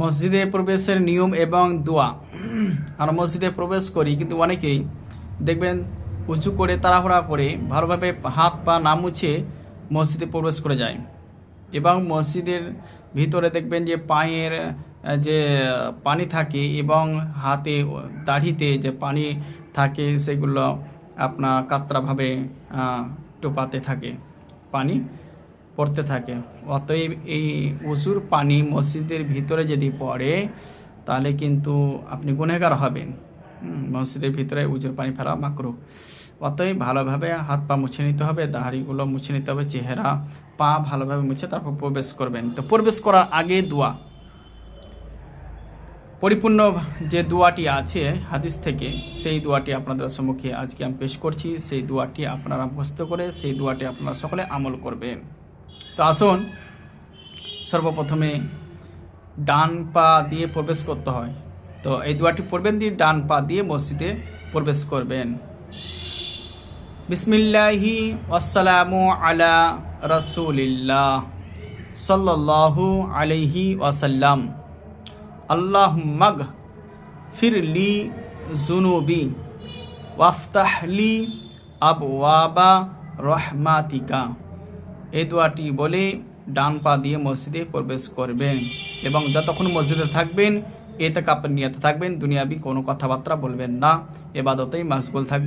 মসজিদে প্রবেশের নিয়ম এবং দোয়া। আমরা মসজিদে প্রবেশ করি, কিন্তু অনেকেই দেখবেন উঁচু করে তাড়াহুড়া করে ভালোভাবে হাত পা না মুছে মসজিদে প্রবেশ করে যায়, এবং মসজিদের ভিতরে দেখবেন যে পায়ের যে পানি থাকে এবং হাতে দাড়িতে যে পানি থাকে সেগুলো আপনার কাতরাভাবে টোপাতে থাকে, পানি পড়তে থাকে। অতএব এই উজুর পানি মসজিদের ভিতরে যদি পড়ে তাহলে কিন্তু আপনি গুনহগার হবেন। মসজিদের ভিতরে উজুর পানি ফেলা মাকরুহ। অতএব ভালোভাবে হাত পা মুছে নিতে হবে, দাড়িগুলো মুছে নিতে হবে, চেহারা পা ভালোভাবে মুছে তারপর প্রবেশ করবেন। তো প্রবেশ করার আগে দোয়া, পরিপূর্ণ যে দোয়াটি আছে হাদিস থেকে, সেই দোয়াটি আপনাদের সম্মুখে আজকে আমি পেশ করছি। সেই দোয়াটি আপনারা মুখস্থ করে সেই দোয়াটি আপনারা সকলে আমল করবেন। তো আসুন, সর্বপ্রথমে ডান পা দিয়ে প্রবেশ করতে হয়। তো এই দোয়াটি পড়বেন, দিয়ে ডান পা দিয়ে মসজিদে প্রবেশ করবেন। বিসমিল্লাহি ওয়াসসালামু আলা রাসূলিল্লাহ সাল্লাল্লাহু আলাইহি ওয়াসাল্লাম। আল্লাহুম্মাগ ফিরলি যুনুবি ওয়াফতাহলি আবওয়াবা রহমাতিকা। এই দোয়াটি বলে ডান পা দিয়ে মসজিদে প্রবেশ করবেন, এবং যতক্ষণ মসজিদে থাকবেন ইতিকাফের নিয়তে থাকবেন, দুনিয়াবি কোনো কথাবার্তা বলবেন না, ইবাদতেই মাশগুল থাকবেন।